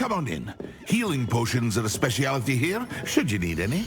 Come on in. Healing potions are a speciality here, should you need any.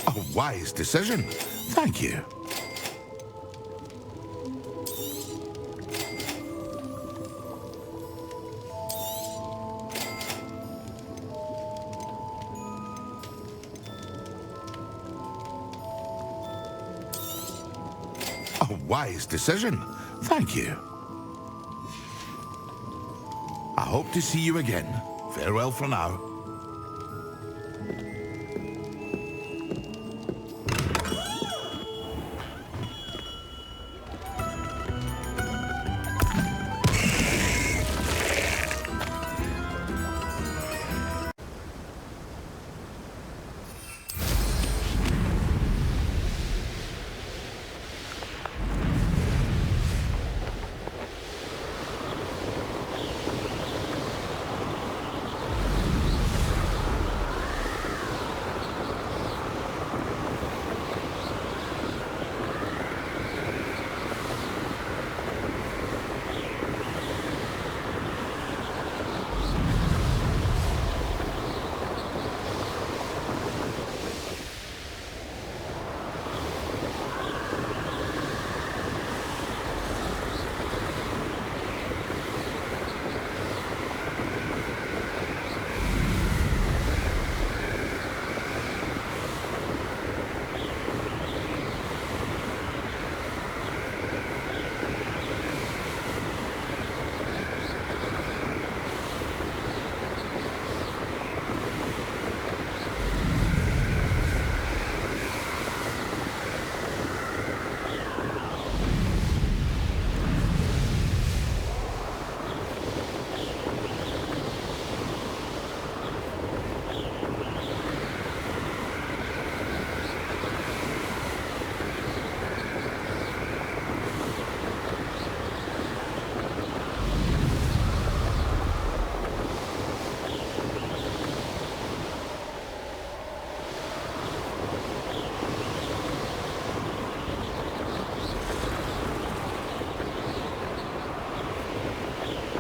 A wise decision. Thank you. A wise decision. Thank you. I hope to see you again. Farewell for now.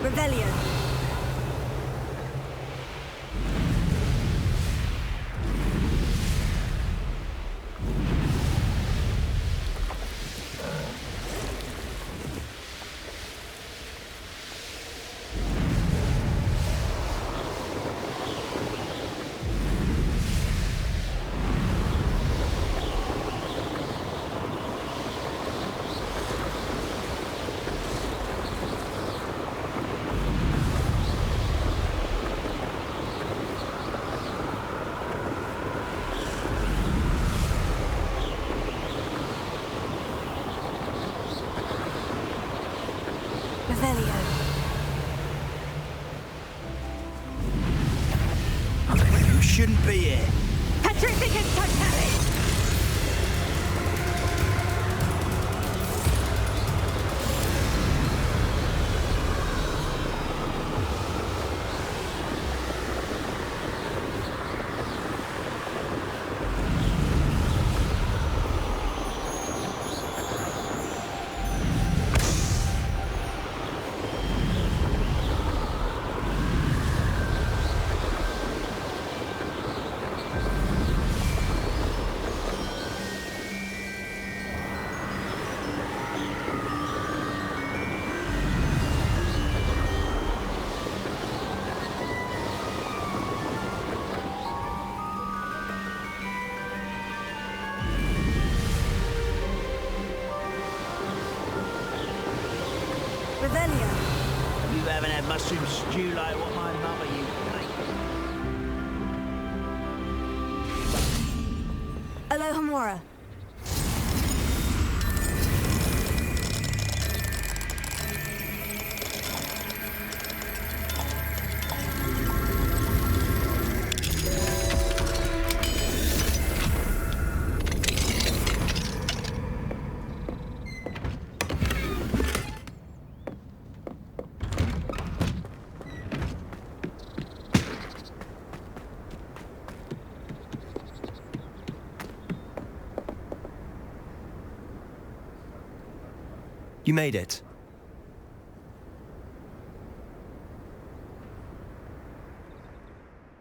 Rebellion. You shouldn't be here. Petrificus totalis! You haven't had mushroom stew like what my mother used to make. Alohomora. You made it.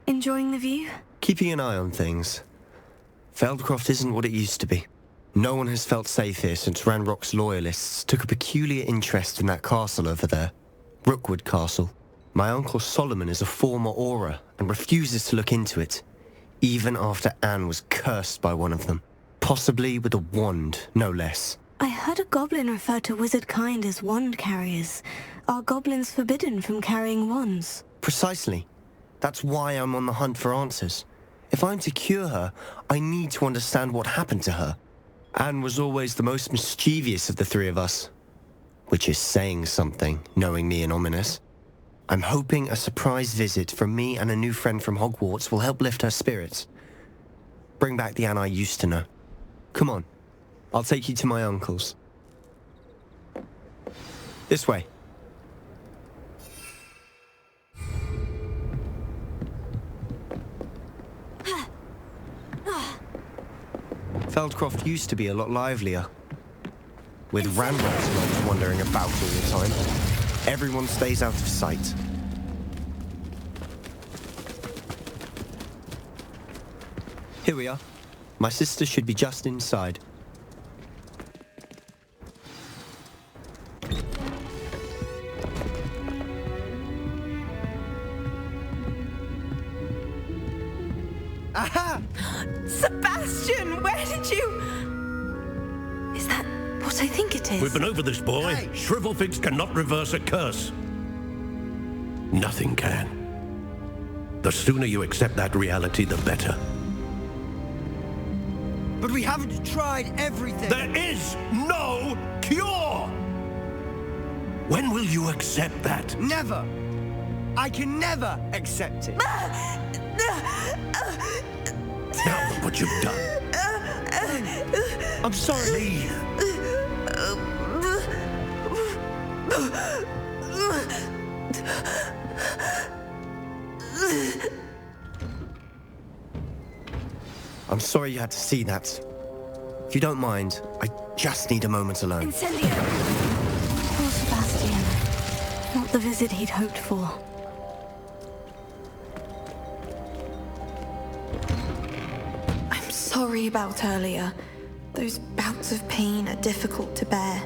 Enjoying the view? Keeping an eye on things. Feldcroft isn't what it used to be. No one has felt safe here since Ranrock's loyalists took a peculiar interest in that castle over there. Rookwood Castle. My uncle Solomon is a former Auror and refuses to look into it, even after Anne was cursed by one of them. Possibly with a wand, no less. I heard a goblin refer to wizard kind as wand carriers. Are goblins forbidden from carrying wands? Precisely. That's why I'm on the hunt for answers. If I'm to cure her, I need to understand what happened to her. Anne was always the most mischievous of the three of us. Which is saying something, knowing me and Ominous. I'm hoping a surprise visit from me and a new friend from Hogwarts will help lift her spirits. Bring back the Anne I used to know. Come on, I'll take you to my uncle's. This way. Feldcroft used to be a lot livelier. With Ranrock's lot wandering about all the time. Everyone stays out of sight. Here we are. My sister should be just inside. Aha! Sebastian, where did you... Is that what I think it is? We've been over this, boy. Hey. Shrivelfigs cannot reverse a curse. Nothing can. The sooner you accept that reality, the better. But we haven't tried everything. There is no cure! When will you accept that? Never. I can never accept it. Now look what you've done. I'm sorry. Leave. I'm sorry you had to see that. If you don't mind, I just need a moment alone. Incendio! Poor Sebastian. Not the visit he'd hoped for. I'm sorry about earlier. Those bouts of pain are difficult to bear.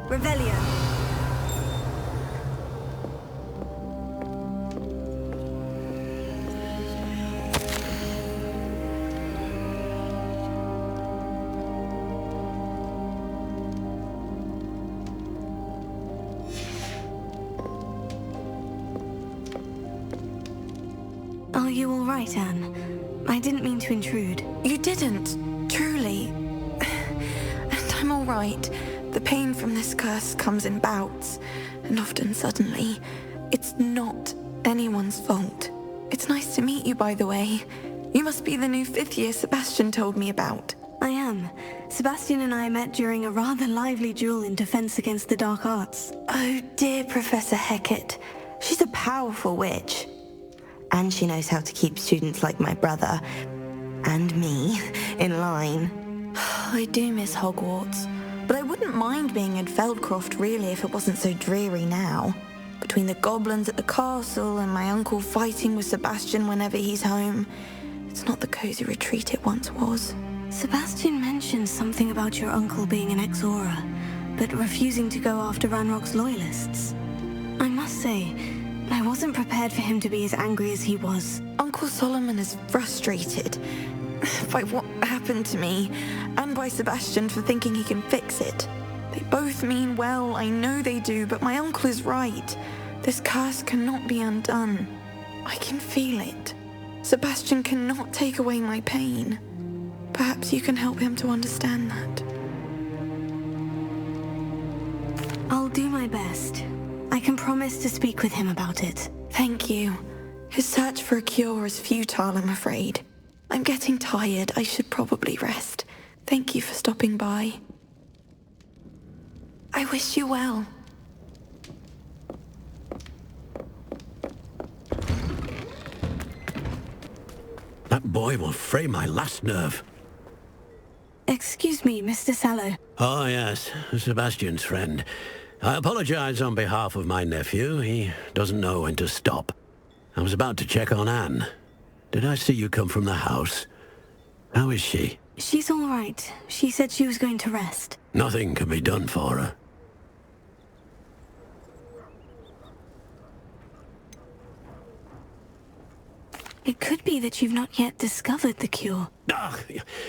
Revelio. Are you all right, Anne? I didn't mean to intrude. You didn't, truly. And I'm all right. The pain from this curse comes in bouts, and often suddenly. It's not anyone's fault. It's nice to meet you, by the way. You must be the new 5th year Sebastian told me about. I am. Sebastian and I met during a rather lively duel in defense against the dark arts. Oh dear, Professor Hecat. She's a powerful witch. And she knows how to keep students like my brother, and me, in line. I do miss Hogwarts. But I wouldn't mind being in Feldcroft, really, if it wasn't so dreary now. Between the goblins at the castle and my uncle fighting with Sebastian whenever he's home, it's not the cozy retreat it once was. Sebastian mentioned something about your uncle being an ex-Auror, but refusing to go after Ranrock's loyalists. I must say, I wasn't prepared for him to be as angry as he was. Uncle Solomon is frustrated by what happened to me, and by Sebastian for thinking he can fix it. They both mean well, I know they do, but my uncle is right. This curse cannot be undone. I can feel it. Sebastian cannot take away my pain. Perhaps you can help him to understand that. I'll do my best. I can promise to speak with him about it. Thank you. His search for a cure is futile, I'm afraid. I'm getting tired. I should probably rest. Thank you for stopping by. I wish you well. That boy will fray my last nerve. Excuse me, Mr. Sallow. Oh, yes, Sebastian's friend. I apologize on behalf of my nephew. He doesn't know when to stop. I was about to check on Anne. Did I see you come from the house? How is she? She's all right. She said she was going to rest. Nothing can be done for her. It could be that you've not yet discovered the cure. Ah,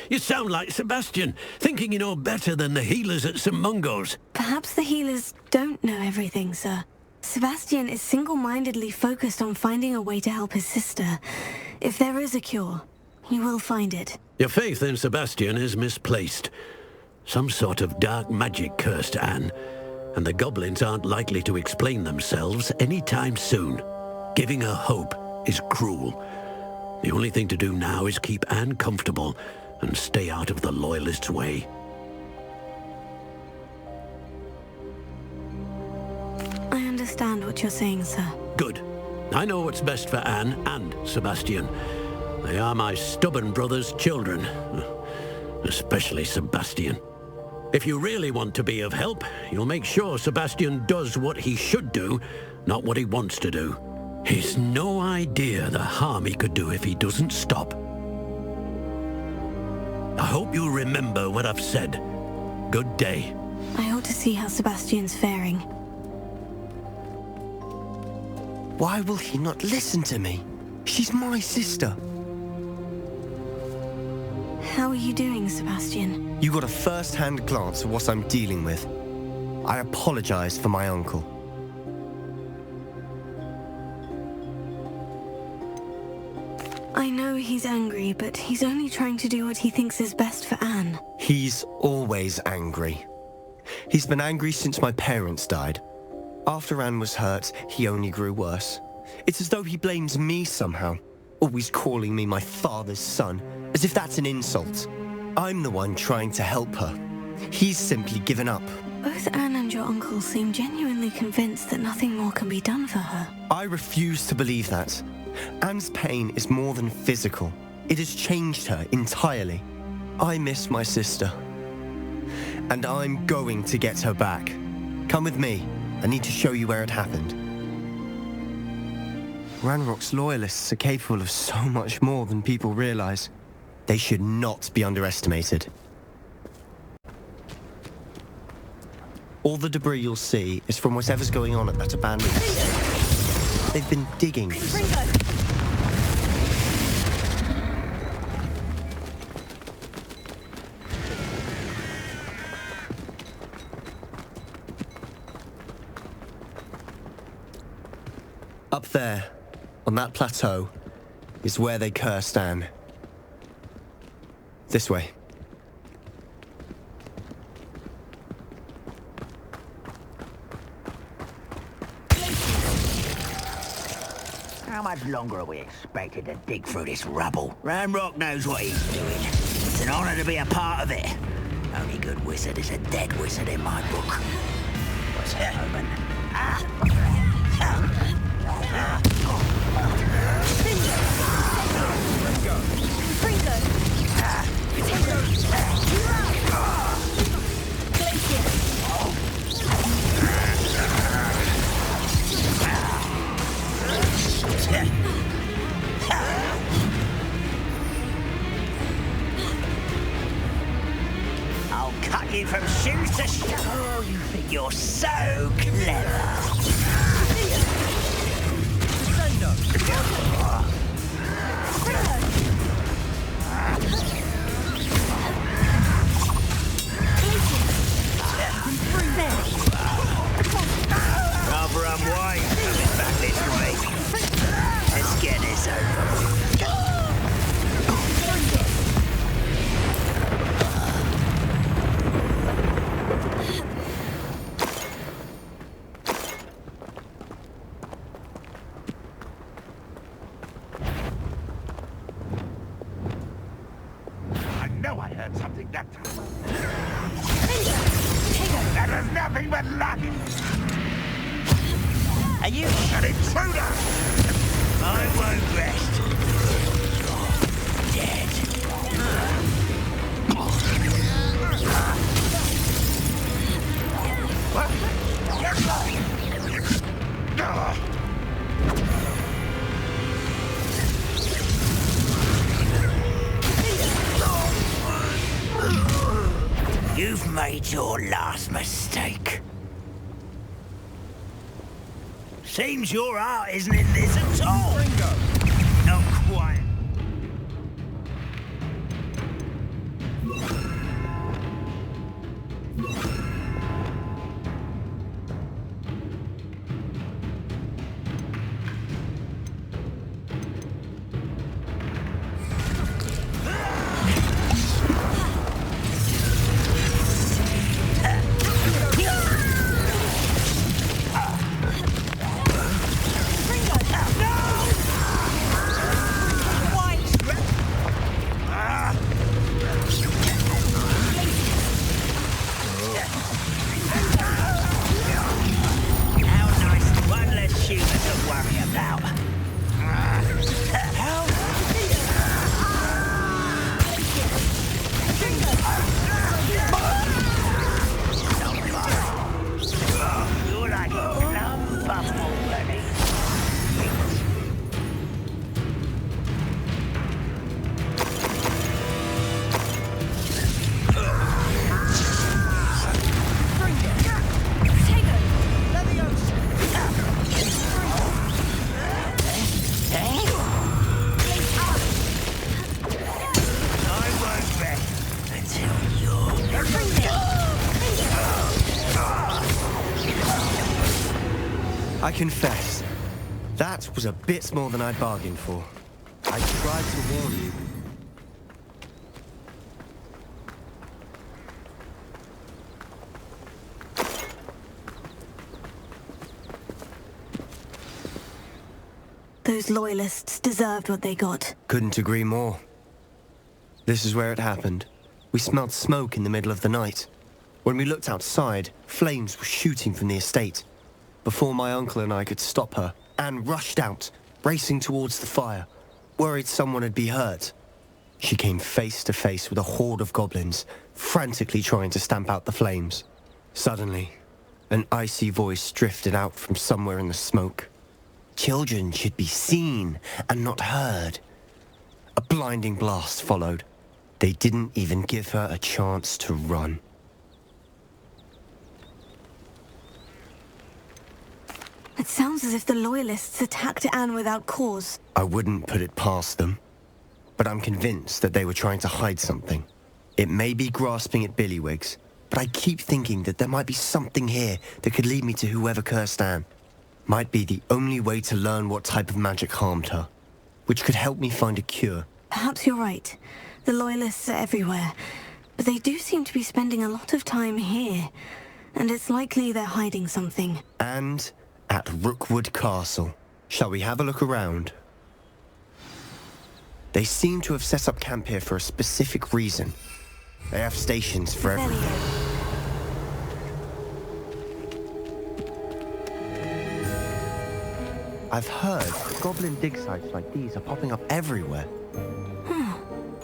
you sound like Sebastian, thinking you know better than the healers at St. Mungo's. Perhaps the healers don't know everything, sir. Sebastian is single-mindedly focused on finding a way to help his sister. If there is a cure, he will find it. Your faith in Sebastian is misplaced. Some sort of dark magic cursed Anne, and the goblins aren't likely to explain themselves anytime soon. Giving her hope is cruel. The only thing to do now is keep Anne comfortable and stay out of the Loyalists' way. I understand what you're saying, sir. Good. I know what's best for Anne and Sebastian. They are my stubborn brother's children. Especially Sebastian. If you really want to be of help, you'll make sure Sebastian does what he should do, not what he wants to do. He's no idea the harm he could do if he doesn't stop. I hope you remember what I've said. Good day. I ought to see how Sebastian's faring. Why will he not listen to me? She's my sister. How are you doing, Sebastian? You got a first-hand glance at what I'm dealing with. I apologize for my uncle. I know he's angry, but he's only trying to do what he thinks is best for Anne. He's always angry. He's been angry since my parents died. After Anne was hurt, he only grew worse. It's as though he blames me somehow, always calling me my father's son, as if that's an insult. I'm the one trying to help her. He's simply given up. Both Anne and your uncle seem genuinely convinced that nothing more can be done for her. I refuse to believe that. Anne's pain is more than physical. It has changed her entirely. I miss my sister. And I'm going to get her back. Come with me. I need to show you where it happened. Ranrock's Loyalists are capable of so much more than people realize. They should not be underestimated. All the debris you'll see is from whatever's going on at that abandoned estate. They've been digging. Up there, on that plateau, is where they cursed Anne. This way. How much longer are we expected to dig through this rubble? Ranrock knows what he's doing. It's an honor to be a part of it. Only good wizard is a dead wizard in my book. What's that, Omen? I'll cut you from shoes to shoes. Oh, you think you're so clever. Rather unwise coming back this way. Let's get this over with. I know I heard something that time. That was nothing but luck. Are you An intruder! I won't rest. made your last mistake. Seems your heart isn't in this at all. Ringo. Not quite. I confess, that was a bit more than I bargained for. I tried to warn you. Those loyalists deserved what they got. Couldn't agree more. This is where it happened. We smelled smoke in the middle of the night. When we looked outside, flames were shooting from the estate. Before my uncle and I could stop her, Anne rushed out, racing towards the fire, worried someone had been hurt. She came face to face with a horde of goblins, frantically trying to stamp out the flames. Suddenly, an icy voice drifted out from somewhere in the smoke. Children should be seen and not heard. A blinding blast followed. They didn't even give her a chance to run. It sounds as if the Loyalists attacked Anne without cause. I wouldn't put it past them, but I'm convinced that they were trying to hide something. It may be grasping at Billywigs, but I keep thinking that there might be something here that could lead me to whoever cursed Anne. Might be the only way to learn what type of magic harmed her, which could help me find a cure. Perhaps you're right. The Loyalists are everywhere, but they do seem to be spending a lot of time here, and it's likely they're hiding something. And at Rookwood Castle. Shall we have a look around? They seem to have set up camp here for a specific reason. They have stations for everything. I've heard that goblin dig sites like these are popping up everywhere.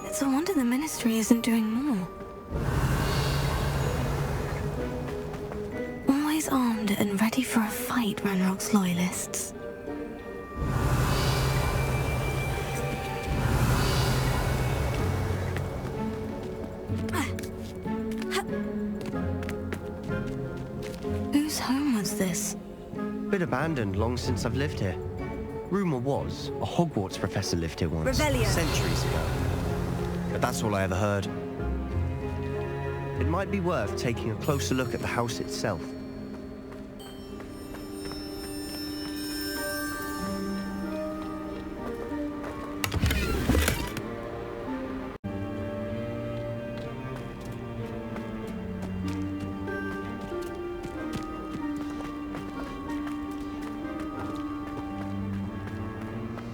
It's a wonder the Ministry isn't doing more. Always armed and ready for a fight, Ranrock's Loyalists. Whose home was this? Been abandoned long since I've lived here. Rumor was a Hogwarts professor lived here once, Revelio. centuries ago. But that's all I ever heard. It might be worth taking a closer look at the house itself.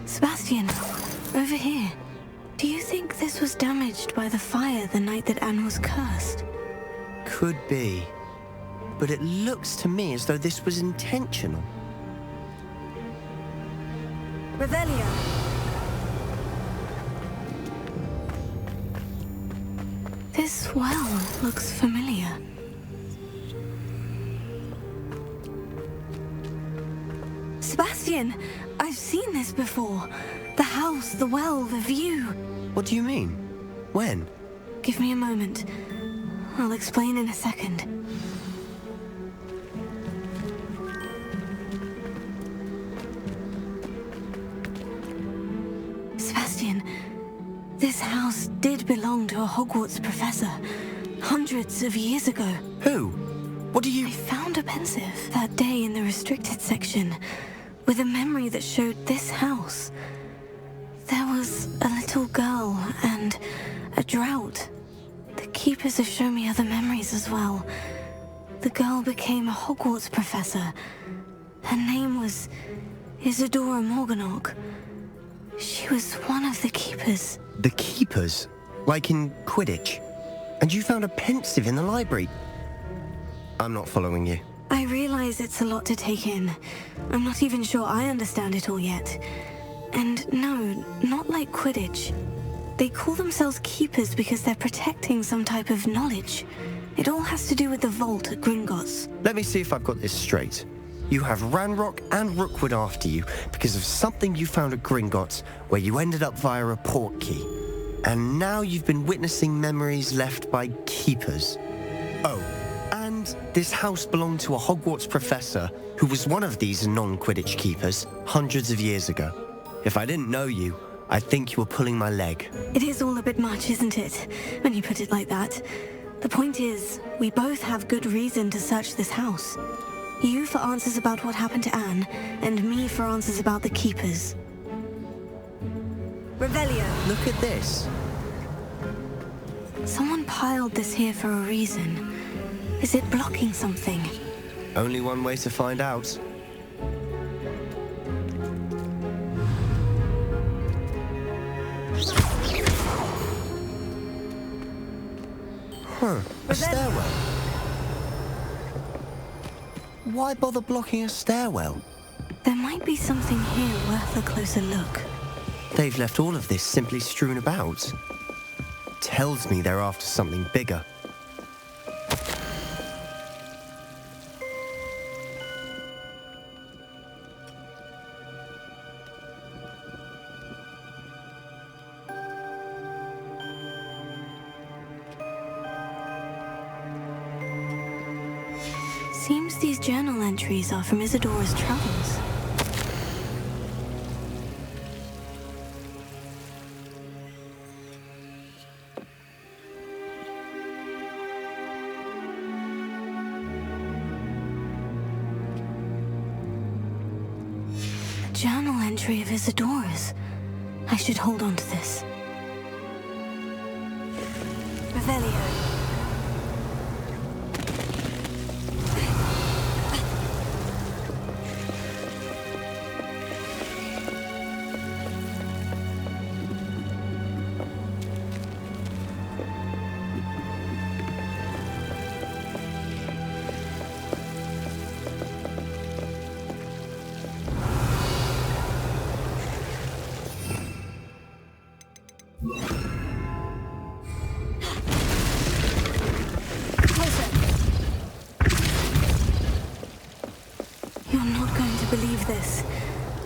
Sebastian, over here. Do you think this was damaged by the fire the night that Anne was cursed? Could be. But it looks to me as though this was intentional. Revelio. This well looks familiar. Sebastian, I've seen this before. The house, the well, the view. What do you mean? When? Give me a moment. I'll explain in a second. Sebastian, this house did belong to a Hogwarts professor hundreds of years ago. Who? What do you... I found a pensive that day in the restricted section with a memory that showed this house. There was a little girl and a drought. The keepers have shown me other memories as well. The girl became a Hogwarts professor. Her name was Isadora Morganach. She was one of the keepers. The keepers? Like in Quidditch? And you found a pensive in the library? I'm not following you. I realize it's a lot to take in. I'm not even sure I understand it all yet. And no, not like Quidditch. They call themselves keepers because they're protecting some type of knowledge. It all has to do with the vault at Gringotts. Let me see if I've got this straight. You have Ranrock and Rookwood after you because of something you found at Gringotts where you ended up via a portkey. And now you've been witnessing memories left by keepers. Oh, and this house belonged to a Hogwarts professor who was one of these non-Quidditch keepers hundreds of years ago. If I didn't know you, I'd think you were pulling my leg. It is all a bit much, isn't it, when you put it like that? The point is, we both have good reason to search this house. You for answers about what happened to Anne, and me for answers about the keepers. Revelio. Look at this. Someone piled this here for a reason. Is it blocking something? Only one way to find out. A stairwell. Why bother blocking a stairwell? There might be something here worth a closer look. They've left all of this simply strewn about. Tells me they're after something bigger. Seems these journal entries are from Isadora's travels. A journal entry of Isadora's. I should hold on to this. Revelio. You're not going to believe this.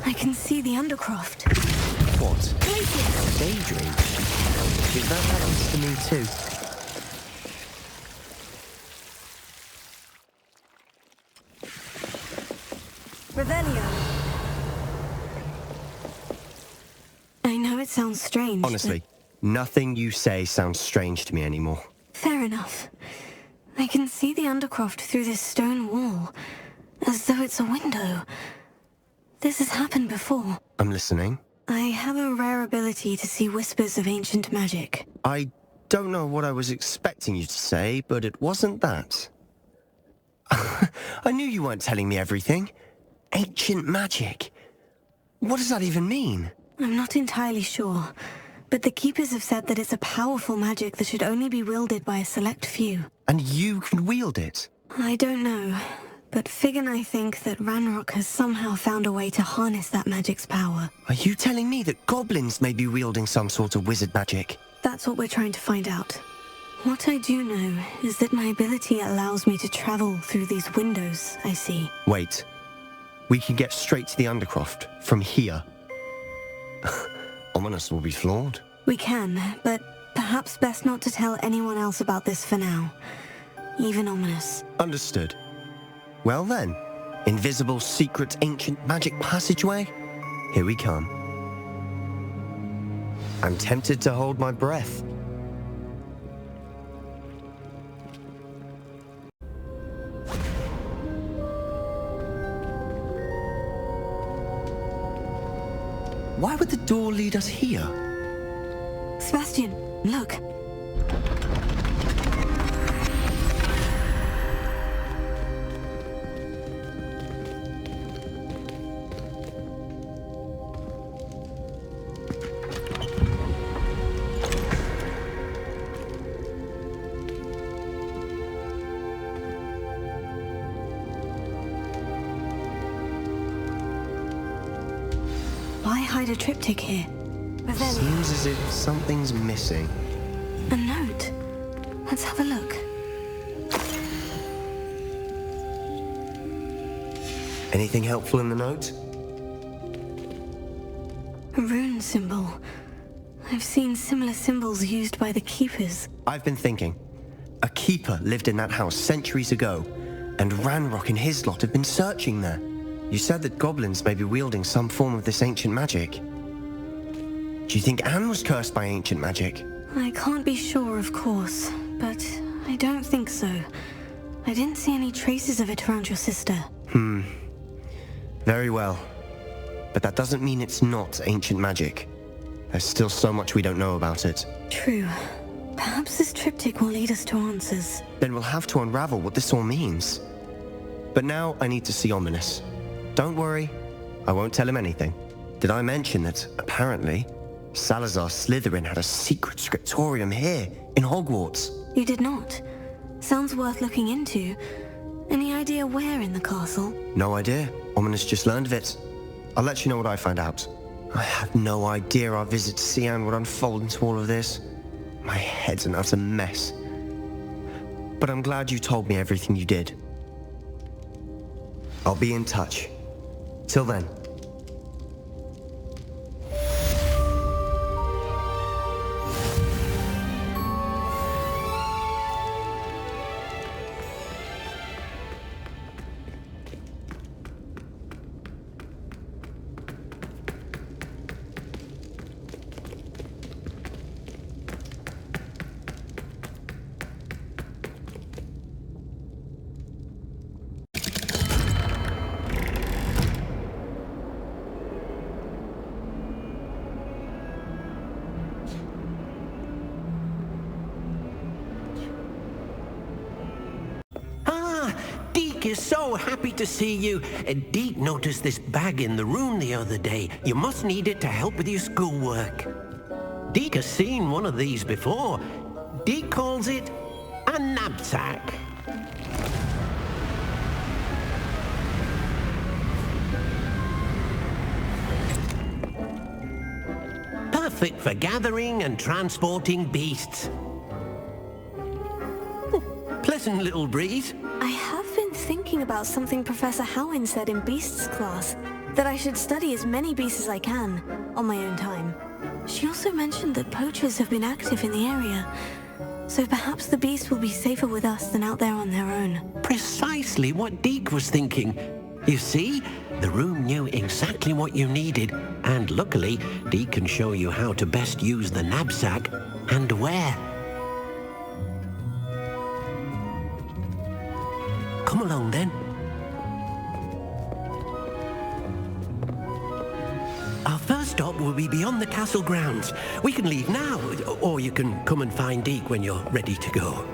I can see the Undercroft. What? Daydream? If that happens to me too. Revelio. I know it sounds strange. Honestly, nothing you say sounds strange to me anymore. Fair enough. I can see the Undercroft through this stone wall, as though it's a window. This has happened before. I'm listening. I have a rare ability to see whispers of ancient magic. I don't know what I was expecting you to say, but it wasn't that. I knew you weren't telling me everything. Ancient magic. What does that even mean? I'm not entirely sure, but the Keepers have said that it's a powerful magic that should only be wielded by a select few. And you can wield it? I don't know, but Fig and I think that Ranrock has somehow found a way to harness that magic's power. Are you telling me that goblins may be wielding some sort of wizard magic? That's what we're trying to find out. What I do know is that my ability allows me to travel through these windows I see. Wait. We can get straight to the Undercroft from here. Ominous will be flawed. We can, but Perhaps best not to tell anyone else about this for now. Even Ominous. Understood. Well then, invisible, secret, ancient magic passageway? Here we come. I'm tempted to hold my breath. Why would the door lead us here? Sebastian, look. Why hide a triptych here? Seems as if something's missing. A note. Let's have a look. Anything helpful in the note? A rune symbol. I've seen similar symbols used by the keepers. I've been thinking. A keeper lived in that house centuries ago, and Ranrock and his lot have been searching there. You said that goblins may be wielding some form of this ancient magic. Do you think Anne was cursed by ancient magic? I can't be sure, of course, but I don't think so. I didn't see any traces of it around your sister. Very well. But that doesn't mean it's not ancient magic. There's still so much we don't know about it. True. Perhaps this triptych will lead us to answers. Then we'll have to unravel what this all means. But now I need to see Ominous. Don't worry, I won't tell him anything. Did I mention that, apparently, Salazar Slytherin had a secret scriptorium here, in Hogwarts? You did not. Sounds worth looking into. Any idea where in the castle? No idea. Ominous just learned of it. I'll let you know what I find out. I had no idea our visit to Cian would unfold into all of this. My head's an utter mess. But I'm glad you told me everything you did. I'll be in touch. Till then. Is so happy to see you. Deke noticed this bag in the room the other day. You must need it to help with your schoolwork. Deke has seen one of these before. Deke calls it a knapsack. Perfect for gathering and transporting beasts. Pleasant little breeze. I have been thinking about something Professor Howin said in Beasts class, that I should study as many beasts as I can, on my own time. She also mentioned that poachers have been active in the area, so perhaps the beasts will be safer with us than out there on their own. Precisely what Deke was thinking. You see, the room knew exactly what you needed, and luckily, Deke can show you how to best use the knapsack and where. Come along then. Our first stop will be beyond the castle grounds. We can leave now, or you can come and find Deke when you're ready to go.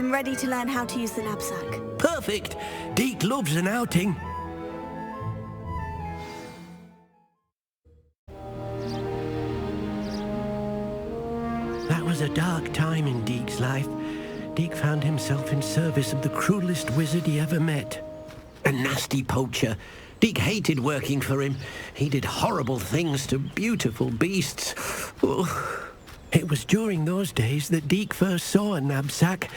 I'm ready to learn how to use the knapsack. Perfect. Deke loves an outing. That was a dark time in Deke's life. Deke found himself in service of the cruelest wizard he ever met. A nasty poacher. Deke hated working for him. He did horrible things to beautiful beasts. Oh. It was during those days that Deke first saw a knapsack.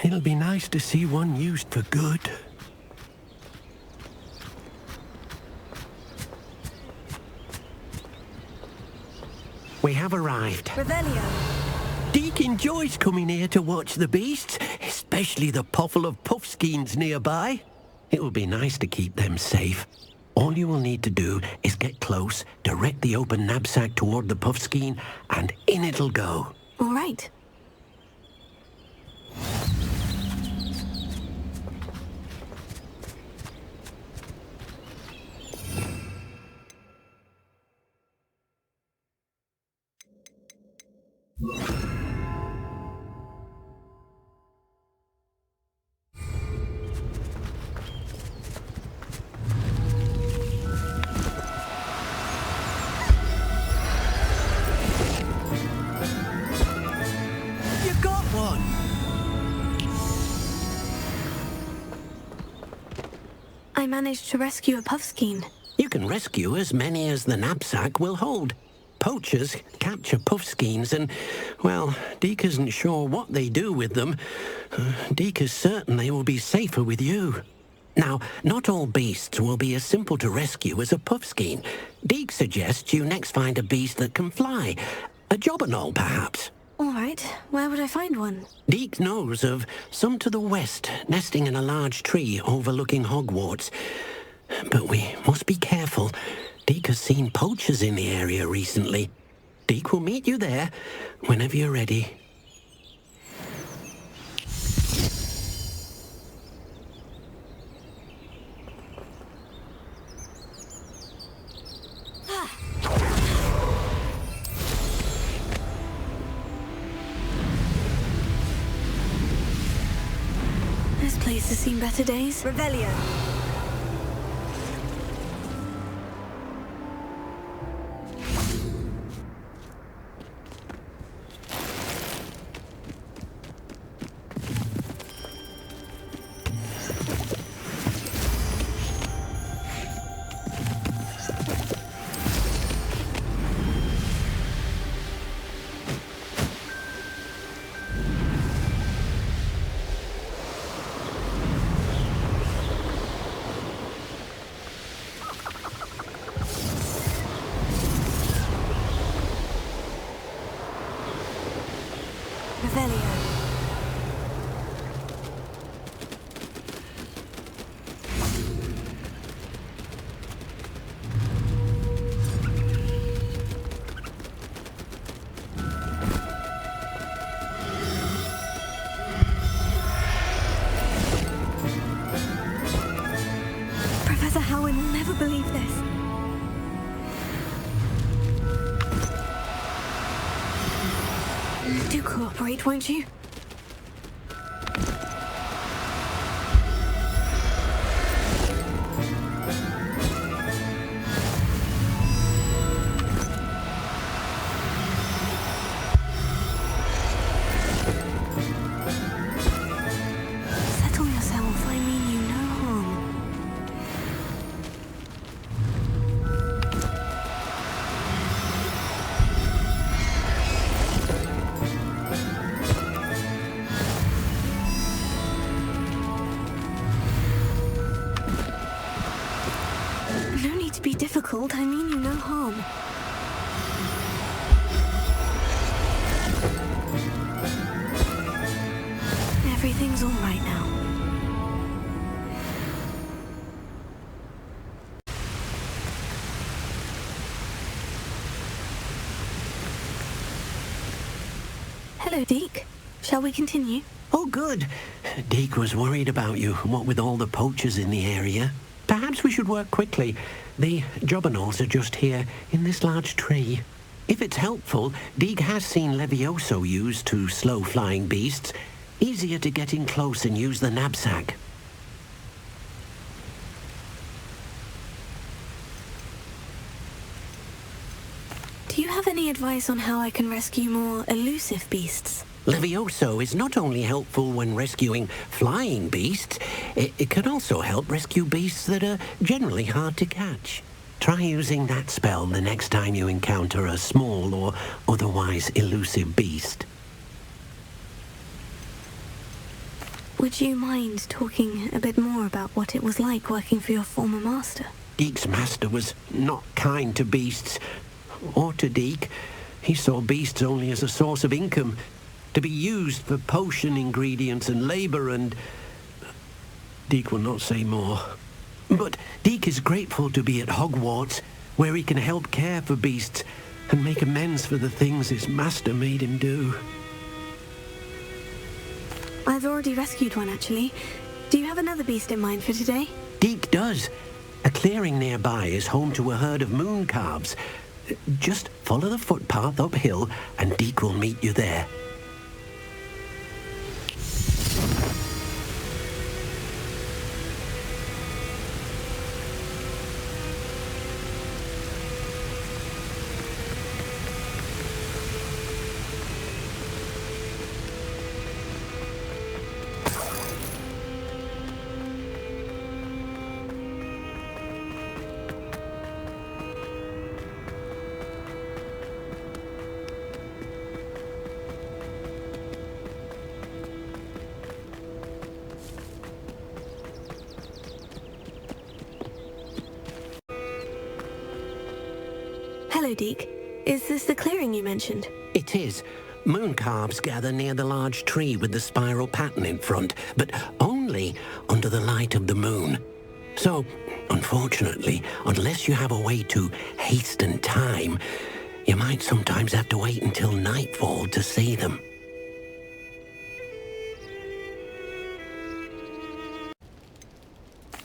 It'll be nice to see one used for good. We have arrived. Revelio. Deke enjoys coming here to watch the beasts, especially the puffle of puffskeins nearby. It will be nice to keep them safe. All you will need to do is get close, direct the open knapsack toward the puffskein, and in it'll go. All right. You got one! I managed to rescue a puffskein. You can rescue as many as the knapsack will hold. Poachers capture puffskeins and, well, Deke isn't sure what they do with them. Deke is certain they will be safer with you. Now, not all beasts will be as simple to rescue as a puffskein. Deke suggests you next find a beast that can fly. A jobberknoll, perhaps. All right. Where would I find one? Deke knows of some to the west, nesting in a large tree overlooking Hogwarts. But we must be careful. Deke has seen poachers in the area recently. Deke will meet you there whenever you're ready. This place has seen better days. Revelio. Revelio. Professor Howard will never believe this. Do cooperate, won't you? Settle yourself, I mean you no harm. No need to be difficult, I mean you no harm. Everything's all right now. Hello, Deke. Shall we continue? Oh, good. Deke was worried about you, what with all the poachers in the area. Perhaps we should work quickly. The jobberknolls are just here, in this large tree. If it's helpful, Deke has seen Levioso used to slow flying beasts. Easier to get in close and use the knapsack. Do you have any advice on how I can rescue more elusive beasts? Levioso is not only helpful when rescuing flying beasts, it can also help rescue beasts that are generally hard to catch. Try using that spell the next time you encounter a small or otherwise elusive beast. Would you mind talking a bit more about what it was like working for your former master? Deek's master was not kind to beasts, or to Deek. He saw beasts only as a source of income, to be used for potion ingredients and labor, and Deek will not say more. But Deek is grateful to be at Hogwarts, where he can help care for beasts and make amends for the things his master made him do. I've already rescued one, actually. Do you have another beast in mind for today? Deek does. A clearing nearby is home to a herd of moon calves. Just follow the footpath uphill and Deek will meet you there. Hello, Deek. Is this the clearing you mentioned? It is. Moon calves gather near the large tree with the spiral pattern in front, but only under the light of the moon. So, unfortunately, unless you have a way to hasten time, you might sometimes have to wait until nightfall to see them.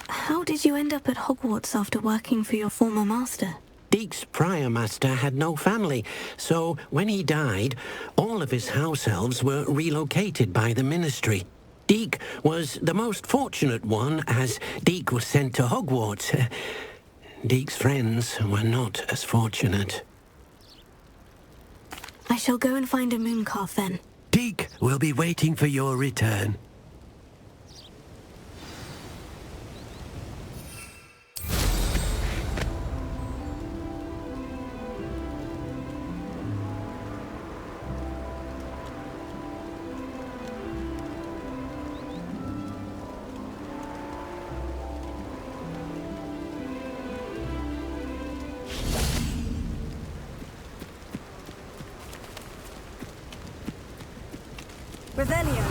How did you end up at Hogwarts after working for your former master? Deek's prior master had no family, so when he died, all of his house elves were relocated by the ministry. Deek was the most fortunate one, as Deek was sent to Hogwarts. Deek's friends were not as fortunate. I shall go and find a moon calf then. Deek will be waiting for your return. Revelio.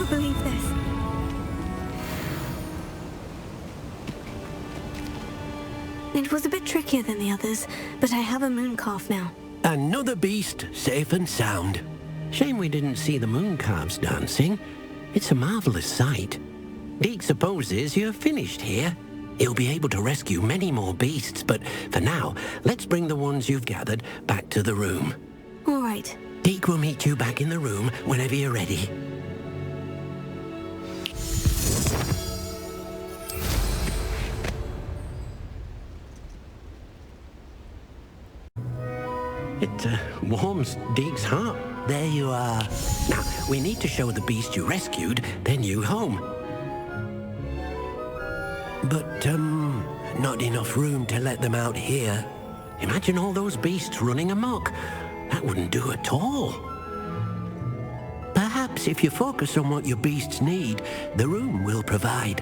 Believe this. It was a bit trickier than the others, but I have a moon calf now. Another beast, safe and sound. Shame we didn't see the moon calves dancing. It's a marvelous sight. Deke supposes you're finished here. He'll be able to rescue many more beasts, but for now, let's bring the ones you've gathered back to the room. All right. Deke will meet you back in the room whenever you're ready. It warms Deke's heart. There you are. Now, we need to show the beast you rescued their new home. But, not enough room to let them out here. Imagine all those beasts running amok. That wouldn't do at all. Perhaps if you focus on what your beasts need, the room will provide.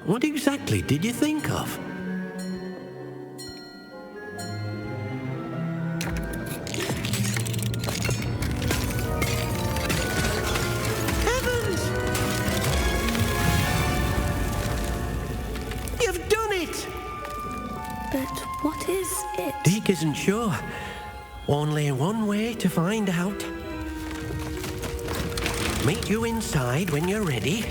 What exactly did you think of? Heavens! You've done it! But what is it? Deke isn't sure. Only one way to find out. Meet you inside when you're ready.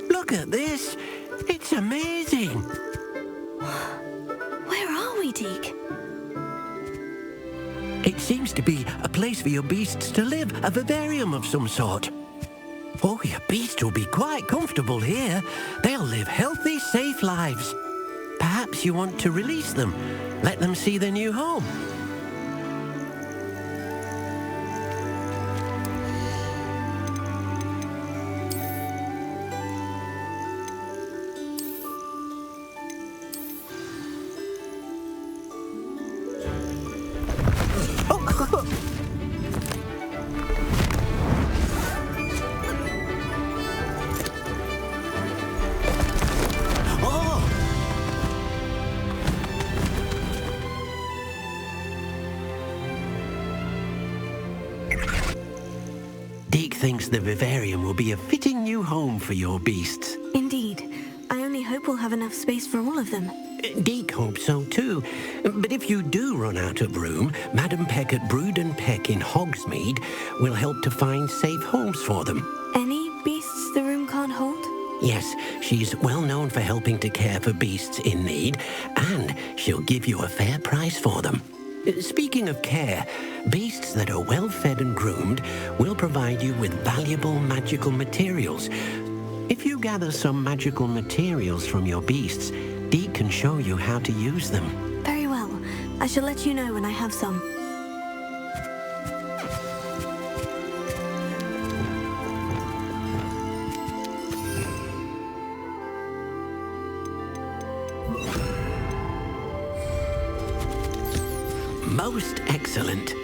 Look at this. It's amazing. Where are we, Deke? It seems to be a place for your beasts to live, a vivarium of some sort. Oh, your beasts will be quite comfortable here. They'll live healthy, safe lives. Perhaps you want to release them, let them see their new home. Deke thinks the vivarium will be a fitting new home for your beasts. Indeed. I only hope we'll have enough space for all of them. Deke hopes so too. But if you do run out of room, Madam Peck at Brood and Peck in Hogsmeade will help to find safe homes for them. Any beasts the room can't hold? Yes, she's well known for helping to care for beasts in need, and she'll give you a fair price for them. Speaking of care, beasts that are well fed and groomed will provide you with valuable magical materials. If you gather some magical materials from your beasts, Deke can show you how to use them. Very well. I shall let you know when I have some. Most excellent.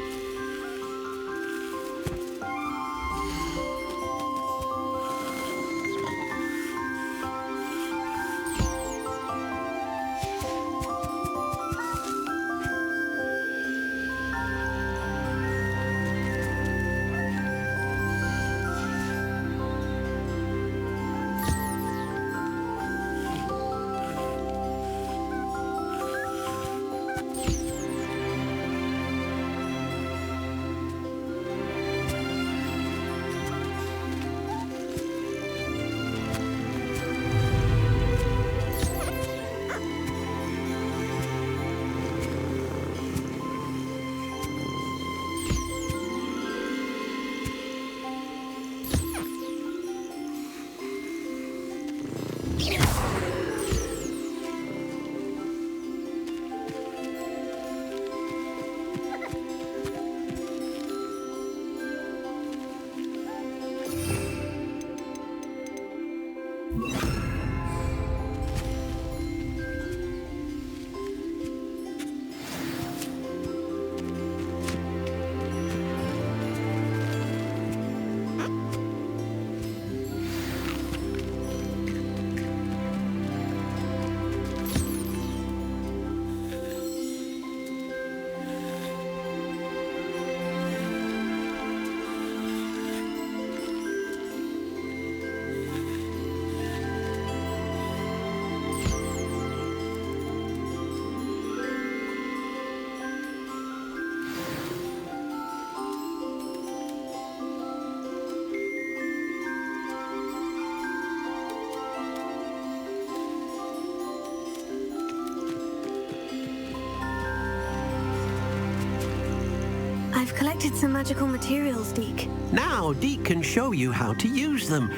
collected some magical materials, Deke. Now Deke can show you how to use them.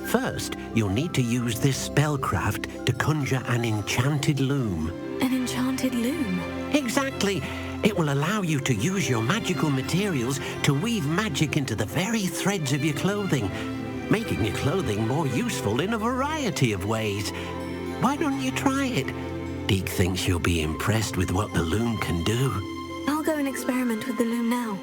First, you'll need to use this spellcraft to conjure an enchanted loom. An enchanted loom? Exactly. It will allow you to use your magical materials to weave magic into the very threads of your clothing, making your clothing more useful in a variety of ways. Why don't you try it? Deke thinks you'll be impressed with what the loom can do. I'll go and experiment with the loom now.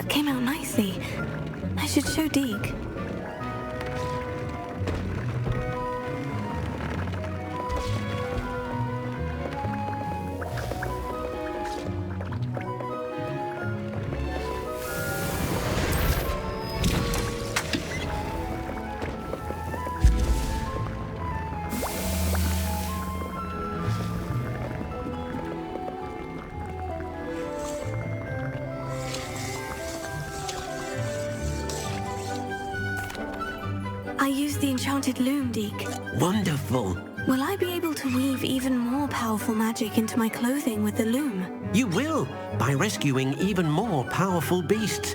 Came out nicely. I should show Deke. I used the enchanted loom, Deke. Wonderful. Will I be able to weave even more powerful magic into my clothing with the loom? You will, by rescuing even more powerful beasts.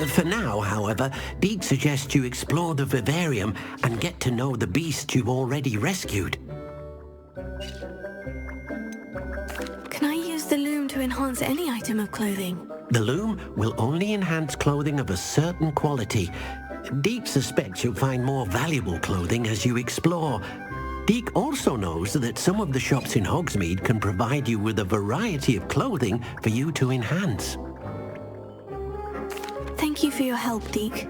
For now, however, Deke suggests you explore the vivarium and get to know the beasts you've already rescued. Can I use the loom to enhance any item of clothing? The loom will only enhance clothing of a certain quality. Deke suspects you'll find more valuable clothing as you explore. Deke also knows that some of the shops in Hogsmeade can provide you with a variety of clothing for you to enhance. Thank you for your help, Deke.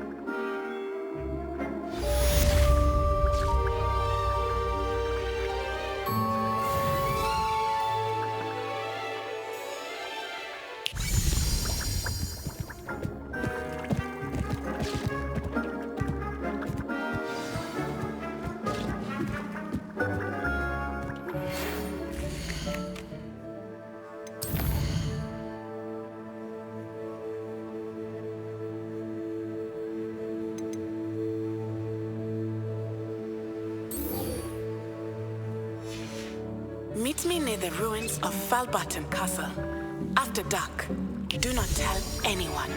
near the ruins of Falbottom Castle. After dark, do not tell anyone.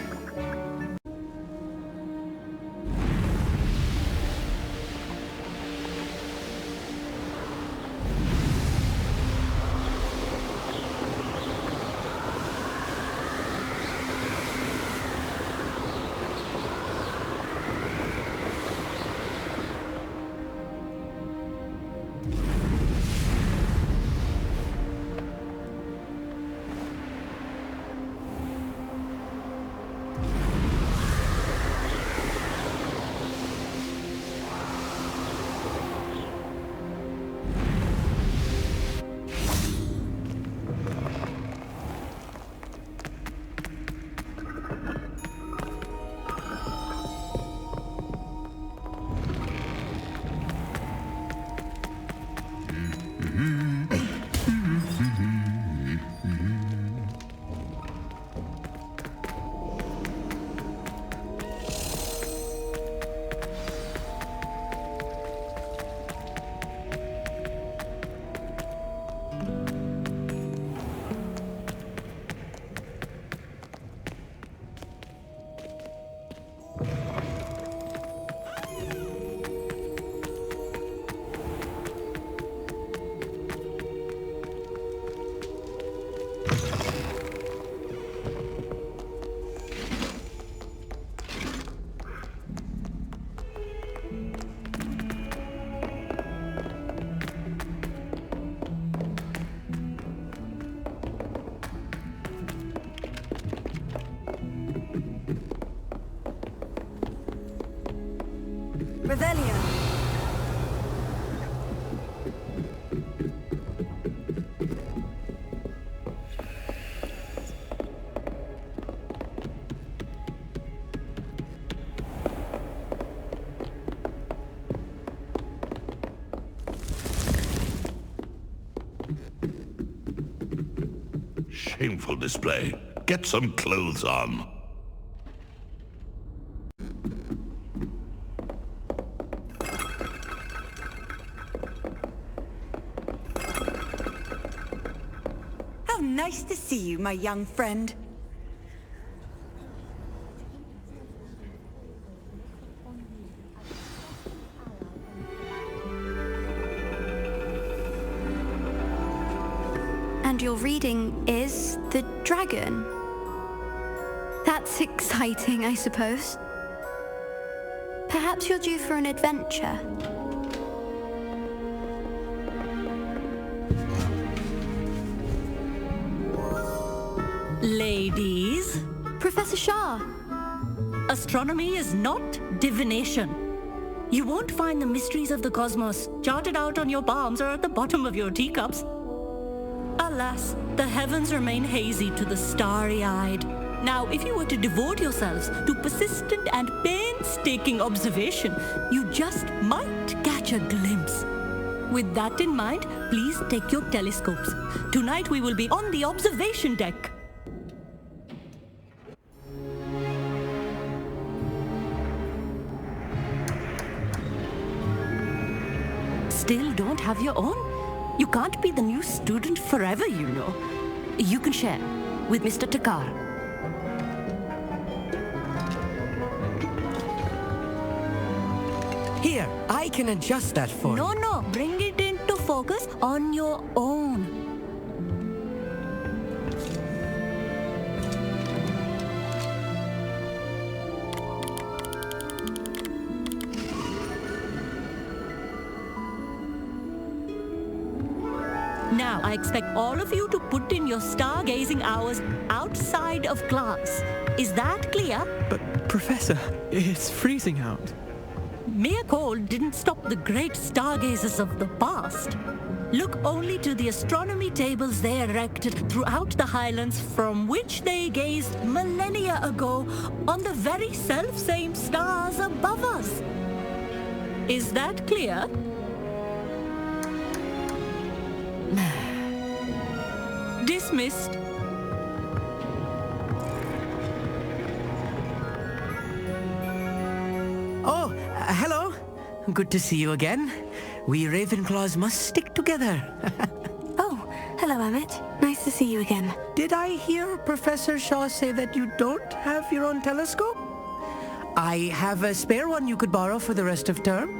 Revelio. Shameful display. Get some clothes on. Nice to see you, my young friend. And your reading is The Dragon. That's exciting, I suppose. Perhaps you're due for an adventure. Ladies, Professor Shah. astronomy is not divination. You won't find the mysteries of the cosmos charted out on your palms or at the bottom of your teacups. Alas, the heavens remain hazy to the starry-eyed. Now, if you were to devote yourselves to persistent and painstaking observation, you just might catch a glimpse. With that in mind, please take your telescopes. Tonight we will be on the observation deck. Still don't have your own? You can't be the new student forever, you know. You can share with Mr. Takar. Here, I can adjust that for you. No, bring it into focus on your own. Now, I expect all of you to put in your stargazing hours outside of class. Is that clear? But, Professor, it's freezing out. Mere cold didn't stop the great stargazers of the past. Look only to the astronomy tables they erected throughout the highlands from which they gazed millennia ago on the very self-same stars above us. Is that clear? Dismissed. Oh, hello. Good to see you again. We Ravenclaws must stick together. Oh, hello. Hello, Emmett. Nice to see you again. Did I hear Professor Shaw say that you don't have your own telescope? I have a spare one you could borrow for the rest of term.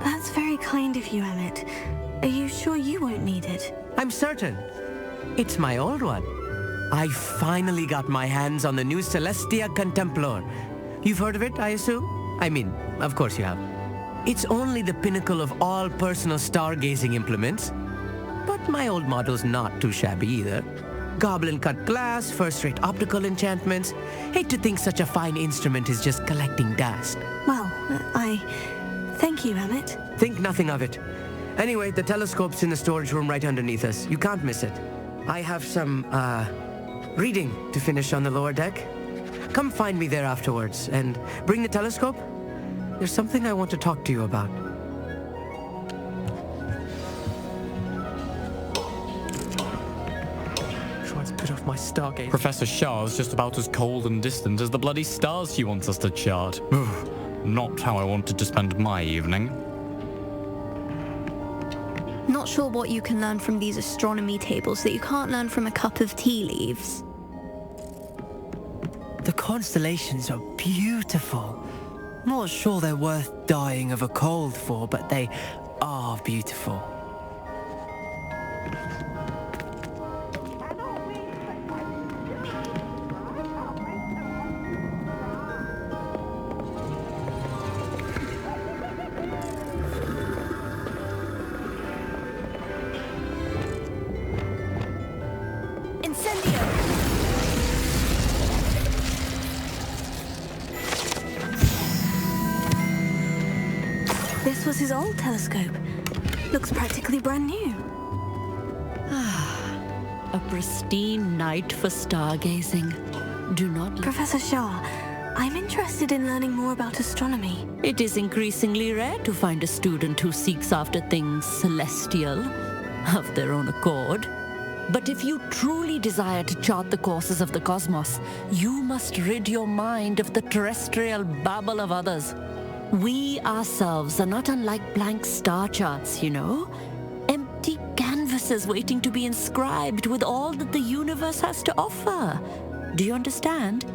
That's very kind of you, Emmett. Are you sure you won't need it? I'm certain. It's my old one. I finally got my hands on the new Celestia Contemplar. You've heard of it, I assume? I mean, of course you have. It's only the pinnacle of all personal stargazing implements. But my old model's not too shabby either. Goblin-cut glass, first-rate optical enchantments. Hate to think such a fine instrument is just collecting dust. Well, thank you, Emmett. Think nothing of it. Anyway, the telescope's in the storage room right underneath us. You can't miss it. I have some, reading to finish on the lower deck. Come find me there afterwards, and bring the telescope. There's something I want to talk to you about. Trying to put off my stargaze. Professor Shah's just about as cold and distant as the bloody stars she wants us to chart. Not how I wanted to spend my evening. Not sure what you can learn from these astronomy tables that you can't learn from a cup of tea leaves. The constellations are beautiful. Not sure they're worth dying of a cold for, but they are beautiful. This was his old telescope. Looks practically brand new. A pristine night for stargazing. Do not... Professor Shaw, I'm interested in learning more about astronomy. It is increasingly rare to find a student who seeks after things celestial, of their own accord. But if you truly desire to chart the courses of the cosmos, you must rid your mind of the terrestrial babble of others. We ourselves are not unlike blank star charts, you know? Empty canvases waiting to be inscribed with all that the universe has to offer. Do you understand?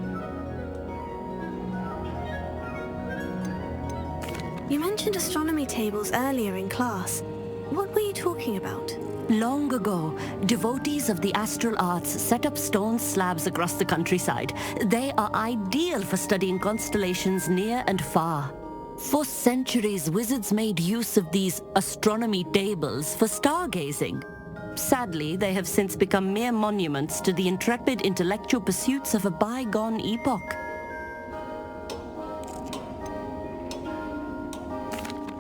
You mentioned astronomy tables earlier in class. What were you talking about? Long ago, devotees of the astral arts set up stone slabs across the countryside. They are ideal for studying constellations near and far. For centuries, wizards made use of these astronomy tables for stargazing. Sadly, they have since become mere monuments to the intrepid intellectual pursuits of a bygone epoch.